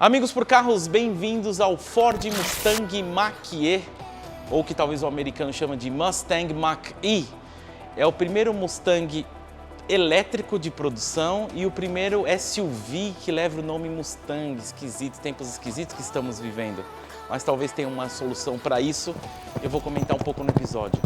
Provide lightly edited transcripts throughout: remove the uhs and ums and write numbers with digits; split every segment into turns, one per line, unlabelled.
Amigos por carros, bem-vindos ao Ford Mustang Mach-E, ou que talvez o americano chama de Mustang Mach-E. É o primeiro Mustang elétrico de produção e o primeiro SUV que leva o nome Mustang. Esquisito, tempos esquisitos que estamos vivendo. Mas talvez tenha uma solução para isso, eu vou comentar um pouco no episódio.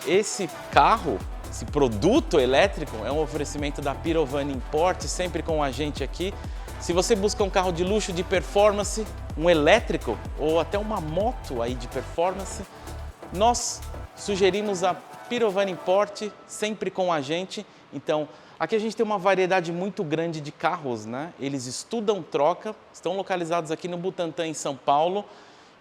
Esse carro, esse produto elétrico é um oferecimento da Pirovani Import, sempre com a gente aqui. Se você busca um carro de luxo, de performance, um elétrico ou até uma moto aí de performance, nós sugerimos a Pirovani Import, sempre com a gente. Então, aqui a gente tem uma variedade muito grande de carros, né? Eles estudam troca, estão localizados aqui no Butantã, em São Paulo,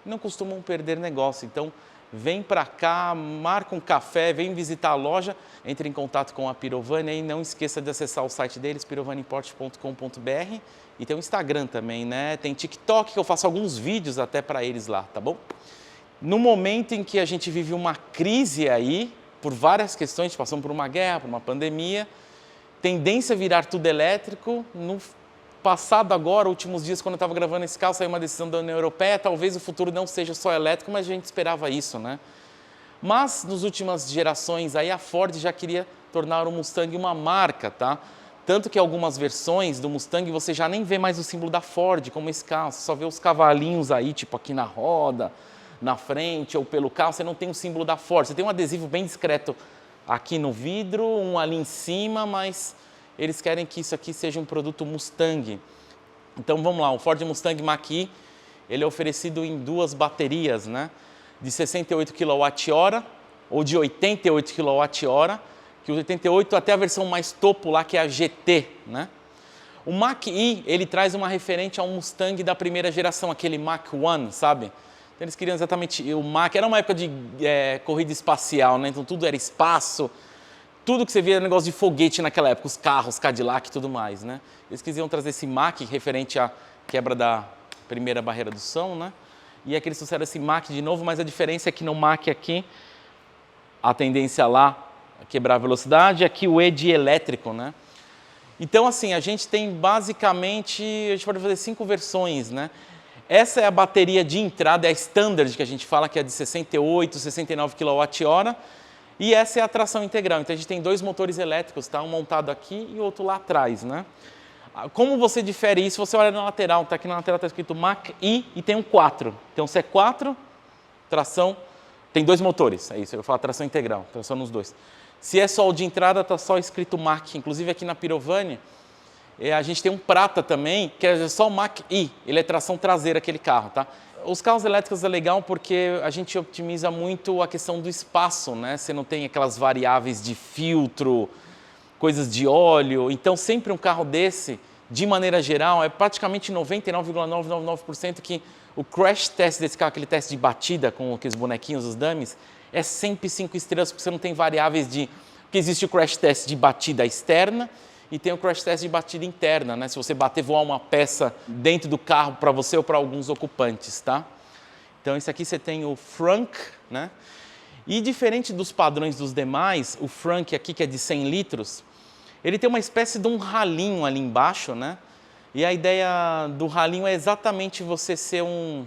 e não costumam perder negócio. Então, vem para cá, marca um café, vem visitar a loja, entre em contato com a Pirovani e não esqueça de acessar o site deles, pirovaniimport.com.br, e tem o Instagram também, né? Tem TikTok, que eu faço alguns vídeos até para eles lá, tá bom? No momento em que a gente vive uma crise aí, por várias questões, passamos por uma guerra, por uma pandemia, tendência a virar tudo elétrico. No passado agora, últimos dias, quando eu estava gravando esse carro, saiu uma decisão da União Europeia, talvez o futuro não seja só elétrico, mas a gente esperava isso, né? Mas, nas últimas gerações, aí a Ford já queria tornar o Mustang uma marca, tá? Tanto que algumas versões do Mustang você já nem vê mais o símbolo da Ford, como esse carro, você só vê os cavalinhos aí, tipo aqui na roda, na frente ou pelo carro, você não tem o símbolo da Ford, você tem um adesivo bem discreto aqui no vidro, um ali em cima, mas eles querem que isso aqui seja um produto Mustang. Então vamos lá, o Ford Mustang Mach-E, ele é oferecido em duas baterias, né? De 68 kWh ou de 88 kWh, que o 88 até a versão mais topo lá, que é a GT, né? O Mach-E, ele traz uma referente ao Mustang da primeira geração, aquele Mach-1, sabe? Então, eles queriam exatamente o Mach, era uma época de corrida espacial, né? Então tudo era espaço, tudo que você via era negócio de foguete naquela época, os carros, Cadillac e tudo mais, né? Eles quisiam trazer esse Mach referente à quebra da primeira barreira do som, né? E aqui eles trouxeram esse Mach de novo, mas a diferença é que no Mach aqui, a tendência lá a quebrar a velocidade, aqui o E de elétrico, né? Então, assim, a gente tem basicamente, a gente pode fazer 5 versões, né? Essa é a bateria de entrada, é a standard que a gente fala, que é de 68, 69 kWh. E essa é a tração integral. Então, a gente tem 2 motores elétricos, tá? Um montado aqui e outro lá atrás, né? Como você difere isso? Você olha na lateral, tá? Aqui na lateral está escrito Mach-E e tem um 4. Então, se é 4, tração, tem 2 motores, é isso, eu vou falar tração integral, tração nos 2. Se é só o de entrada, está só escrito Mach. Inclusive, aqui na Pirovani, a gente tem um prata também, que é só o Mach-E, ele é tração traseira, aquele carro, tá? Os carros elétricos é legal porque a gente otimiza muito a questão do espaço, né? Você não tem aquelas variáveis de filtro, coisas de óleo. Então, sempre um carro desse, de maneira geral, é praticamente 99,999% que o crash test desse carro, aquele teste de batida com aqueles bonequinhos, os dummies, é sempre 5 estrelas, porque você não tem variáveis de... Porque existe o crash test de batida externa e tem o crash test de batida interna, né? Se você bater, voar uma peça dentro do carro para você ou para alguns ocupantes, tá? Então, esse aqui você tem o Frunk, né? E diferente dos padrões dos demais, o Frunk aqui, que é de 100 litros, ele tem uma espécie de um ralinho ali embaixo, né? E a ideia do ralinho é exatamente você ser um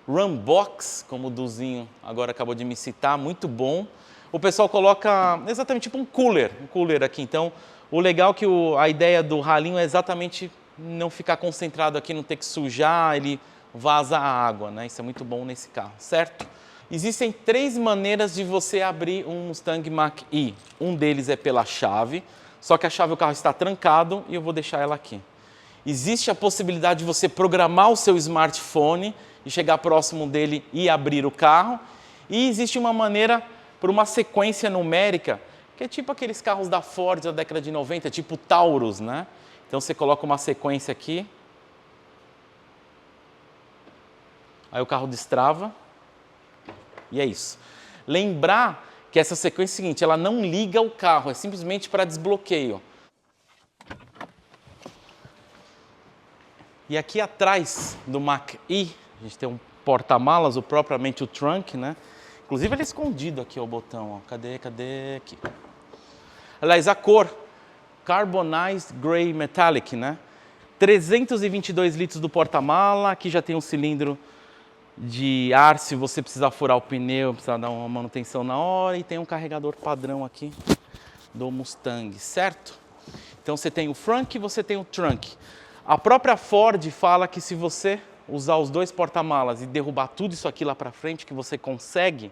Runbox, como o Duzinho agora acabou de me citar, muito bom. O pessoal coloca exatamente tipo um cooler aqui, então... O legal é que a ideia do ralinho é exatamente não ficar concentrado aqui, não ter que sujar, ele vaza a água, né? Isso é muito bom nesse carro, certo? Existem 3 maneiras de você abrir um Mustang Mach-E. Um deles é pela chave, só que a chave do carro está trancado e eu vou deixar ela aqui. Existe a possibilidade de você programar o seu smartphone e chegar próximo dele e abrir o carro. E existe uma maneira, por uma sequência numérica, que é tipo aqueles carros da Ford da década de 90, tipo Taurus, né? Então você coloca uma sequência aqui, aí o carro destrava, e é isso. Lembrar que essa sequência é a seguinte, ela não liga o carro, é simplesmente para desbloqueio. E aqui atrás do Mach-E, a gente tem um porta-malas, ou propriamente o trunk, né? Inclusive ele é escondido aqui, ó, o botão, ó. Cadê? Aqui. Aliás, a cor, Carbonized Gray Metallic, né? 322 litros do porta-mala, aqui já tem um cilindro de ar se você precisar furar o pneu, precisar dar uma manutenção na hora, e tem um carregador padrão aqui do Mustang, certo? Então você tem o frunk e você tem o trunk. A própria Ford fala que se você usar os dois porta-malas e derrubar tudo isso aqui lá para frente, que você consegue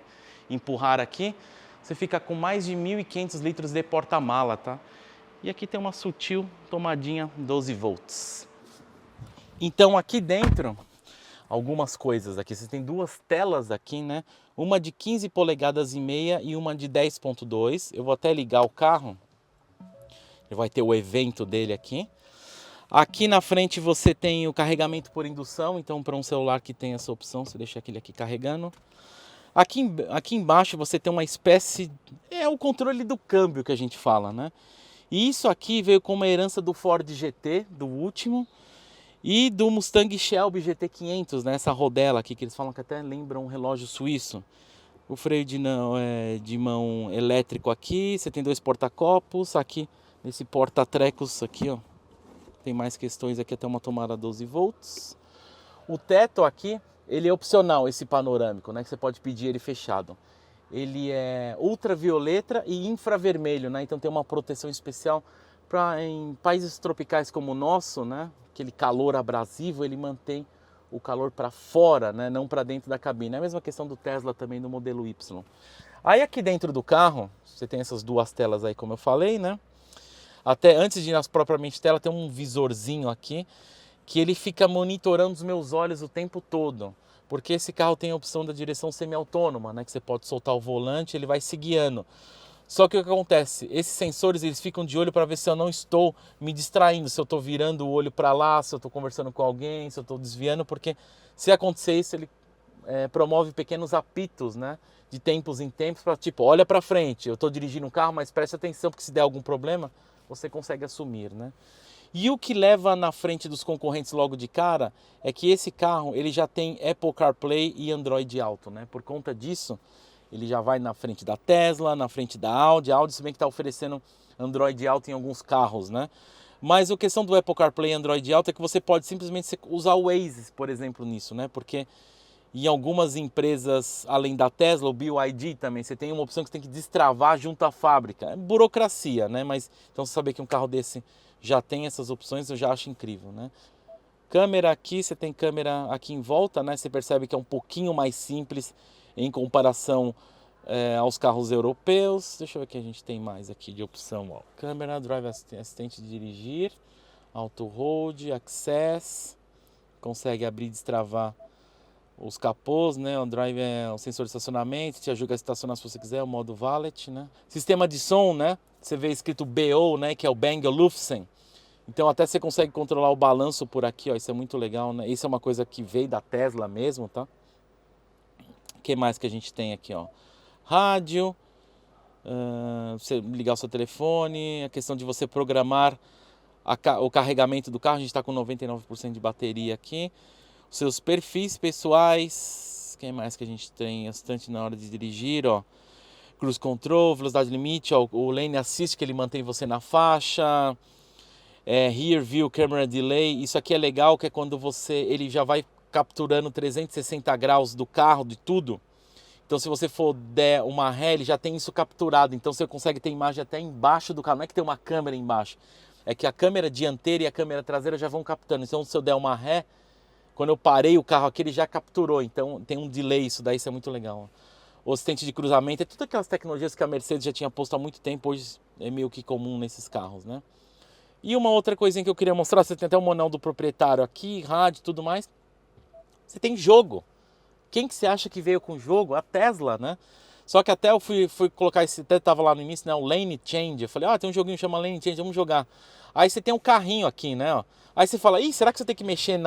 empurrar aqui, você fica com mais de 1.500 litros de porta-mala, tá? E aqui tem uma sutil tomadinha 12 volts. Então aqui dentro, algumas coisas aqui. Você tem duas telas aqui, né? Uma de 15 polegadas e meia e uma de 10.2. Eu vou até ligar o carro. Ele vai ter o evento dele aqui. Aqui na frente você tem o carregamento por indução. Então para um celular que tem essa opção, você deixa aquele aqui carregando. Aqui embaixo você tem uma espécie... É o controle do câmbio que a gente fala, né? E isso aqui veio com uma herança do Ford GT, do último, e do Mustang Shelby GT500, né? Essa rodela aqui, que eles falam que até lembra um relógio suíço. O freio de mão elétrico aqui, você tem dois porta-copos, aqui nesse porta-trecos aqui, ó. Tem mais questões aqui, até uma tomada 12 volts. O teto aqui, ele é opcional, esse panorâmico, né? Que você pode pedir ele fechado. Ele é ultravioleta e infravermelho, né? Então tem uma proteção especial para em países tropicais como o nosso, né? Aquele calor abrasivo, ele mantém o calor para fora, né? Não para dentro da cabine. É a mesma questão do Tesla também, do modelo Y. Aí aqui dentro do carro, você tem essas duas telas aí, como eu falei, né? Até antes de ir nas propriamente tela, tem um visorzinho aqui que ele fica monitorando os meus olhos o tempo todo. Porque esse carro tem a opção da direção semi-autônoma, né? Que você pode soltar o volante e ele vai se guiando. Só que o que acontece? Esses sensores eles ficam de olho para ver se eu não estou me distraindo, se eu estou virando o olho para lá, se eu estou conversando com alguém, se eu estou desviando, porque se acontecer isso, ele promove pequenos apitos, né? De tempos em tempos, para tipo, olha para frente, eu estou dirigindo um carro, mas preste atenção, porque se der algum problema, você consegue assumir, né? E o que leva na frente dos concorrentes logo de cara é que esse carro ele já tem Apple CarPlay e Android Auto, né? Por conta disso, ele já vai na frente da Tesla, na frente da Audi. A Audi se bem que está oferecendo Android Auto em alguns carros, né? Mas a questão do Apple CarPlay e Android Auto é que você pode simplesmente usar o Waze, por exemplo, nisso, né? Porque em algumas empresas, além da Tesla, o BYD também, você tem uma opção que você tem que destravar junto à fábrica. É burocracia, né? Mas então você saber que um carro desse já tem essas opções, eu já acho incrível, né? Câmera aqui, você tem câmera aqui em volta, né? Você percebe que é um pouquinho mais simples em comparação aos carros europeus. Deixa eu ver o que a gente tem mais aqui de opção. Ó. Câmera, drive assistente de dirigir, auto hold, access, consegue abrir e destravar os capôs, né? O drive é o sensor de estacionamento, te ajuda a estacionar se você quiser, o modo valet, né? Sistema de som, né? Você vê escrito BO, né? Que é o Bang Olufsen. Então até você consegue controlar o balanço por aqui, ó. Isso é muito legal, né? Isso é uma coisa que veio da Tesla mesmo, tá? O que mais que a gente tem aqui, ó? Rádio, você ligar o seu telefone, a questão de você programar o carregamento do carro, a gente está com 99% de bateria aqui. Os seus perfis pessoais, o que mais que a gente tem bastante na hora de dirigir, ó. Cruise control, velocidade limite, ó, o lane assist que ele mantém você na faixa, rear view camera delay. Isso aqui é legal, que é quando ele já vai capturando 360 graus do carro, de tudo. Então se você for der uma ré, ele já tem isso capturado. Então você consegue ter imagem até embaixo do carro. Não é que tem uma câmera embaixo, é que a câmera dianteira e a câmera traseira já vão captando. Então se eu der uma ré, quando eu parei o carro aqui, ele já capturou. Então tem um delay, isso daí, isso é muito legal. O assistente de cruzamento, é tudo aquelas tecnologias que a Mercedes já tinha posto há muito tempo, hoje é meio que comum nesses carros, né? E uma outra coisinha que eu queria mostrar, você tem até o manual do proprietário aqui, rádio e tudo mais. Você tem jogo. Quem que você acha que veio com jogo? A Tesla, né? Só que até eu fui colocar esse, até estava lá no início, né? O Lane Change. Eu falei, tem um joguinho que chama Lane Change, vamos jogar. Aí você tem um carrinho aqui, né? Ó. Aí você fala, será que você tem que mexer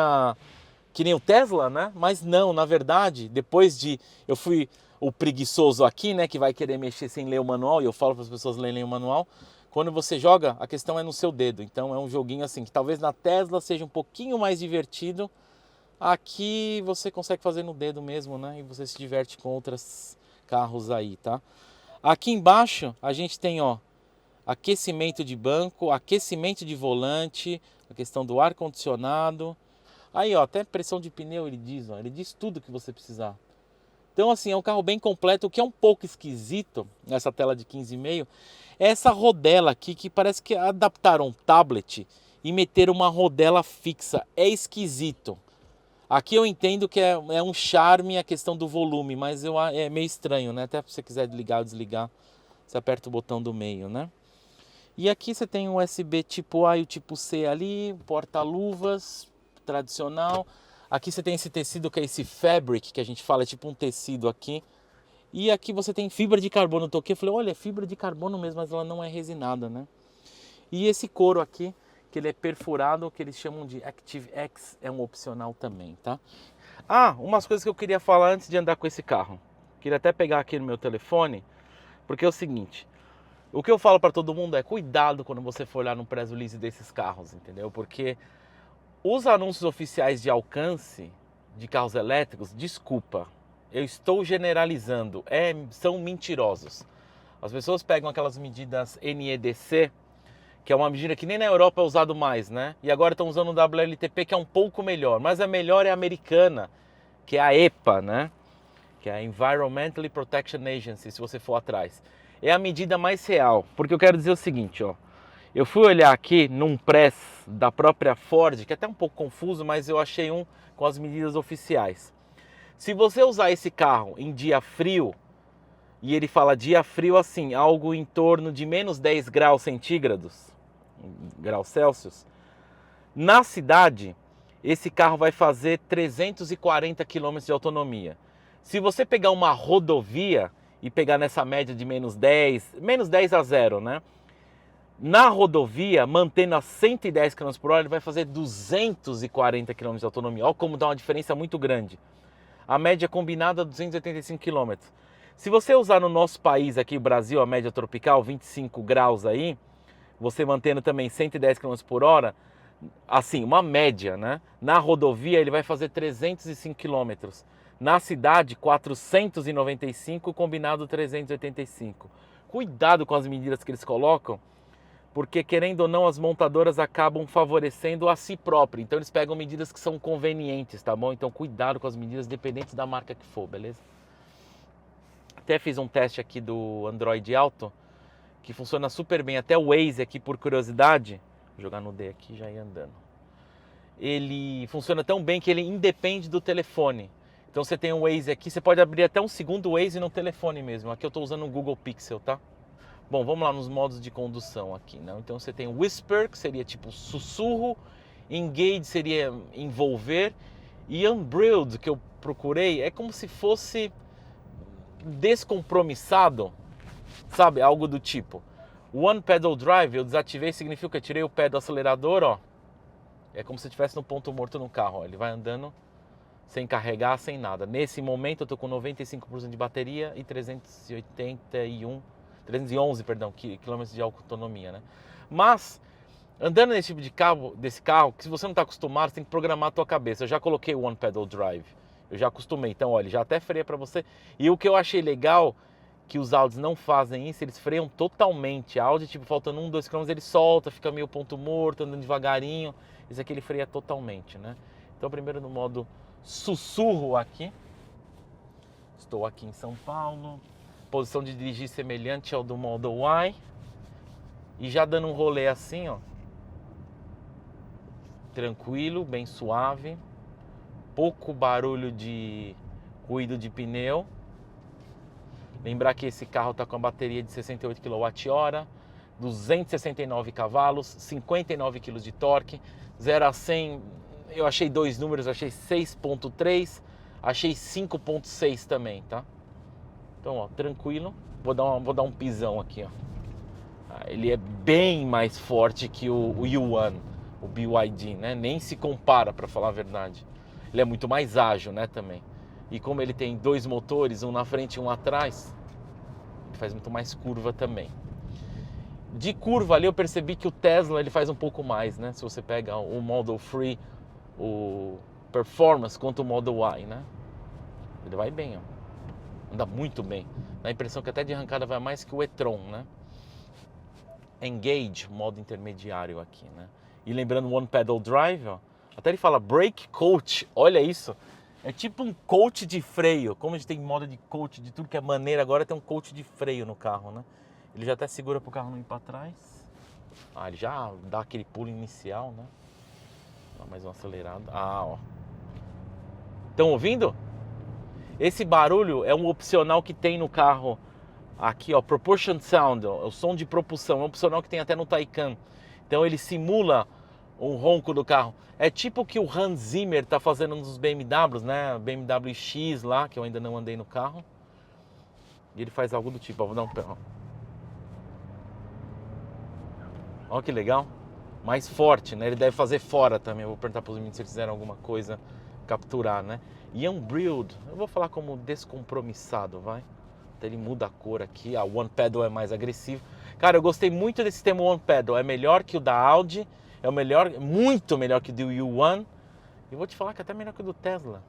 que nem o Tesla, né? Mas não, na verdade, depois de... Eu fui o preguiçoso aqui, né? Que vai querer mexer sem ler o manual, e eu falo para as pessoas lerem o manual. quando você joga, a questão é no seu dedo. Então é um joguinho assim, que talvez na Tesla seja um pouquinho mais divertido. Aqui você consegue fazer no dedo mesmo, né? E você se diverte com outros carros aí, tá? Aqui embaixo a gente tem, ó, aquecimento de banco, aquecimento de volante, a questão do ar-condicionado. Aí, ó, até pressão de pneu ele diz, ó, ele diz tudo que você precisar. Então, assim, é um carro bem completo. O que é um pouco esquisito nessa tela de 15,5 é essa rodela aqui, que parece que adaptaram um tablet e meteram uma rodela fixa. É esquisito. Aqui eu entendo que é um charme a questão do volume, mas é meio estranho, né? Até se você quiser ligar ou desligar, você aperta o botão do meio, né? E aqui você tem o USB tipo A e o tipo C ali, porta-luvas tradicional. Aqui você tem esse tecido que é esse fabric, que a gente fala, é tipo um tecido aqui. E aqui você tem fibra de carbono. Eu toquei e falei, olha, é fibra de carbono mesmo, mas ela não é resinada, né? E esse couro aqui, que ele é perfurado, que eles chamam de Active X, é um opcional também, tá? Ah, umas coisas que eu queria falar antes de andar com esse carro. Queria até pegar aqui no meu telefone, porque é o seguinte, o que eu falo para todo mundo é cuidado quando você for olhar no press release desses carros, entendeu? Porque os anúncios oficiais de alcance de carros elétricos, desculpa, eu estou generalizando, são mentirosos. As pessoas pegam aquelas medidas NEDC, que é uma medida que nem na Europa é usado mais, né? E agora estão usando o WLTP, que é um pouco melhor, mas a melhor é a americana, que é a EPA, né? Que é a Environmental Protection Agency, se você for atrás. É a medida mais real, porque eu quero dizer o seguinte, ó. Eu fui olhar aqui num press da própria Ford, que é até um pouco confuso, mas eu achei um com as medidas oficiais. Se você usar esse carro em dia frio, e ele fala dia frio assim, algo em torno de menos 10 graus centígrados, graus Celsius, na cidade, esse carro vai fazer 340 km de autonomia. Se você pegar uma rodovia e pegar nessa média de menos 10 a 0, né? Na rodovia, mantendo a 110 km por hora, ele vai fazer 240 km de autonomia. Olha como dá uma diferença muito grande. A média combinada é 285 km. Se você usar no nosso país aqui, Brasil, a média tropical, 25 graus aí, você mantendo também 110 km por hora, assim, uma média, né? Na rodovia ele vai fazer 305 km. Na cidade, 495, combinado 385. Cuidado com as medidas que eles colocam, porque querendo ou não, as montadoras acabam favorecendo a si próprio. Então eles pegam medidas que são convenientes, tá bom? Então cuidado com as medidas, dependentes da marca que for, beleza? Até fiz um teste aqui do Android Auto, que funciona super bem. Até o Waze aqui, por curiosidade, vou jogar no D aqui e já ia andando. Ele funciona tão bem que ele independe do telefone. Então você tem um Waze aqui, você pode abrir até um segundo Waze no telefone mesmo. Aqui eu estou usando o Google Pixel, tá? Bom, vamos lá nos modos de condução aqui, né? Então você tem o Whisper, que seria tipo sussurro, Engage seria envolver, e Unbrilled, que eu procurei, é como se fosse descompromissado, sabe? Algo do tipo. One Pedal Drive, eu desativei, significa que eu tirei o pé do acelerador, ó. É como se estivesse no ponto morto no carro, ó. Ele vai andando sem carregar, sem nada. Nesse momento eu tô com 95% de bateria e 311 quilômetros de autonomia, né? Mas andando nesse tipo de carro, desse carro, que se você não está acostumado, você tem que programar a tua cabeça. Eu já coloquei o One Pedal Drive, eu já acostumei. Então, olha, já até freia para você. E o que eu achei legal, que os Audis não fazem isso, eles freiam totalmente. A Audi, tipo, faltando 1, 2 km, ele solta, fica meio ponto morto, andando devagarinho. Esse aqui ele freia totalmente, né? Então, primeiro no modo sussurro aqui. Estou aqui em São Paulo. Posição de dirigir semelhante ao do Model Y. E já dando um rolê assim, ó. Tranquilo, bem suave. Pouco barulho de ruído de pneu. Lembrar que esse carro está com a bateria de 68 kWh, 269 cavalos, 59 kg de torque. 0 a 100, eu achei 2 números, achei 6.3, achei 5.6 também, tá? Então, ó, tranquilo. Vou dar um pisão aqui, ó. Ele é bem mais forte que o U1, o BYD, né? Nem se compara, para falar a verdade. Ele é muito mais ágil, né, também. E como ele tem 2 motores, um na frente e um atrás, ele faz muito mais curva também. De curva ali eu percebi que o Tesla ele faz um pouco mais, né? Se você pega o Model 3, o Performance quanto o Model Y, né? Ele vai bem, ó. Anda muito bem. Dá a impressão que até de arrancada vai mais que o e-tron, né? Engage, modo intermediário aqui, né? E lembrando o One Pedal Drive, ó. Até ele fala Brake Coach, olha isso. É tipo um coach de freio. Como a gente tem moda de coach de tudo que é maneira, agora tem um coach de freio no carro, né? Ele já até segura pro carro não ir para trás. Ah, ele já dá aquele pulo inicial, né? Dá mais um acelerado. Ah, ó. Estão ouvindo? Esse barulho é um opcional que tem no carro. Aqui, ó, Proportion Sound, ó, o som de propulsão. É um opcional que tem até no Taycan. Então ele simula o ronco do carro. É tipo o que o Hans Zimmer tá fazendo nos BMWs, né? BMW X lá, que eu ainda não andei no carro. E ele faz algo do tipo, ó, vou dar um pé, ó. Olha que legal. Mais forte, né? Ele deve fazer fora também. Eu vou perguntar para os meninos se eles fizeram alguma coisa capturar, né? E Unbrilled, eu vou falar como descompromissado, vai? Até ele muda a cor aqui. A One Pedal é mais agressivo. Cara, eu gostei muito desse sistema One Pedal. É melhor que o da Audi. É o melhor, muito melhor que o do U1. E vou te falar que é até melhor que o do Tesla.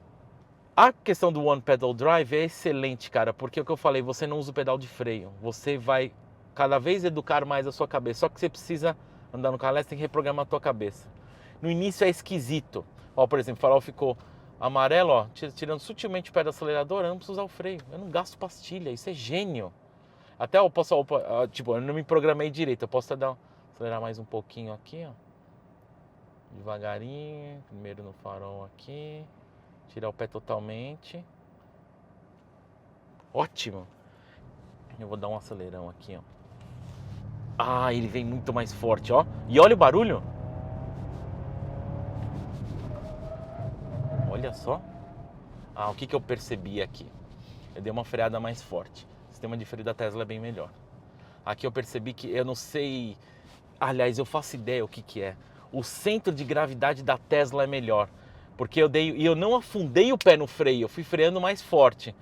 A questão do One Pedal Drive é excelente, cara. Porque é o que eu falei, você não usa o pedal de freio. Você vai cada vez educar mais a sua cabeça. Só que você precisa andar no carro elétrico, tem que reprogramar a tua cabeça. No início é esquisito. Ó, por exemplo, o farol ficou amarelo, ó, tirando sutilmente o pé do acelerador, eu não preciso usar o freio. Eu não gasto pastilha, isso é gênio. Até eu posso, tipo, eu não me programei direito. Eu posso até acelerar mais um pouquinho aqui, ó. Devagarinho, primeiro no farol aqui. Tirar o pé totalmente. Ótimo. Eu vou dar um acelerão aqui, ó. Ah, ele vem muito mais forte, ó. E olha o barulho. Olha só. Ah, o que eu percebi aqui? Eu dei uma freada mais forte. O sistema de freio da Tesla é bem melhor. Aqui eu percebi que eu não sei... Aliás, eu faço ideia o que é. O centro de gravidade da Tesla é melhor. Porque eu não afundei o pé no freio, eu fui freando mais forte.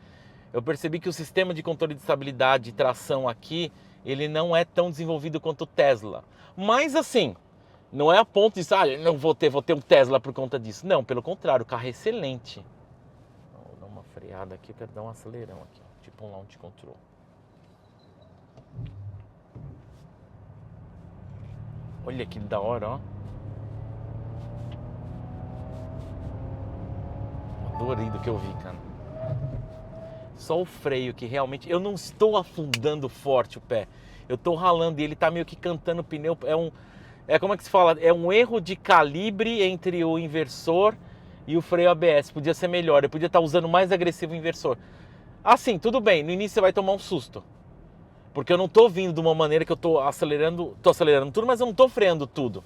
Eu percebi que o sistema de controle de estabilidade e tração aqui, ele não é tão desenvolvido quanto o Tesla. Mas assim, não é a ponto de, não vou ter um Tesla por conta disso. Não, pelo contrário, o carro é excelente. Vou dar uma freada aqui, eu quero dar um acelerão aqui, ó, tipo um launch control. Olha que da hora, ó. Adorei do que eu vi, cara. Só o freio que realmente... Eu não estou afundando forte o pé. Eu estou ralando e ele está meio que cantando o pneu. Como é que se fala? É um erro de calibre entre o inversor e o freio ABS. Podia ser melhor. Eu podia estar usando mais agressivo o inversor. Assim, tudo bem. No início você vai tomar um susto. Porque eu não estou vindo de uma maneira que eu estou acelerando tudo, mas eu não estou freando tudo.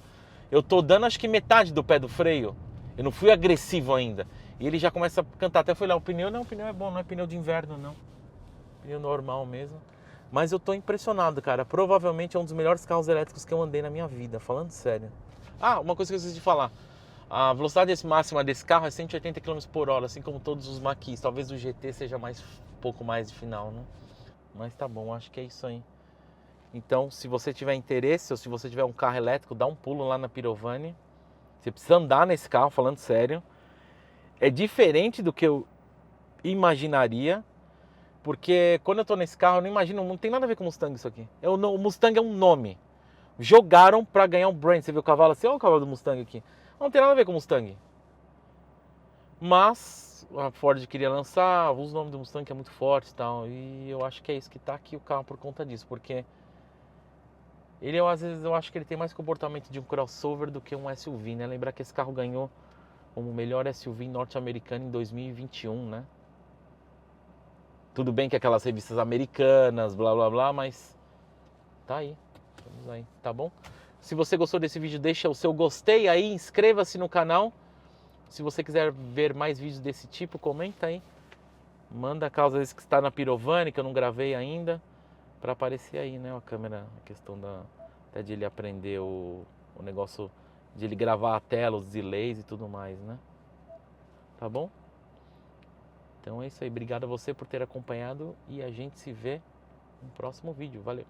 Eu estou dando acho que metade do pé do freio. Eu não fui agressivo ainda. E ele já começa a cantar. Até fui lá, o pneu é bom, não é pneu de inverno não. Pneu normal mesmo. Mas eu tô impressionado, cara. Provavelmente é um dos melhores carros elétricos que eu andei na minha vida, falando sério. Ah, uma coisa que eu esqueci de falar. A velocidade máxima desse carro é 180 km por hora, assim como todos os Mach-Es. Talvez o GT seja um pouco mais de final, né? Mas tá bom, acho que é isso aí. Então, se você tiver interesse ou se você tiver um carro elétrico, dá um pulo lá na Pirovani. Você precisa andar nesse carro, falando sério. É diferente do que eu imaginaria, porque quando eu tô nesse carro, eu não imagino, não tem nada a ver com o Mustang isso aqui. O Mustang é um nome. Jogaram pra ganhar um brand. Você viu o cavalo assim? Olha o cavalo do Mustang aqui. Não tem nada a ver com o Mustang. Mas a Ford queria lançar, usa o nome do Mustang que é muito forte e tal. E eu acho que é isso que tá aqui o carro por conta disso, porque ele, às vezes, eu acho que ele tem mais comportamento de um crossover do que um SUV, né? Lembrar que esse carro ganhou como melhor SUV norte-americano em 2021, né? Tudo bem que aquelas revistas americanas, blá blá blá, mas tá aí, vamos aí, tá bom? Se você gostou desse vídeo, deixa o seu gostei aí, inscreva-se no canal. Se você quiser ver mais vídeos desse tipo, comenta aí. Manda a causa desse que está na Pirovani, que eu não gravei ainda, para aparecer aí, né? A câmera, a questão até de ele aprender o negócio de ele gravar a tela, os delays e tudo mais, né? Tá bom? Então é isso aí. Obrigado a você por ter acompanhado e a gente se vê no próximo vídeo. Valeu!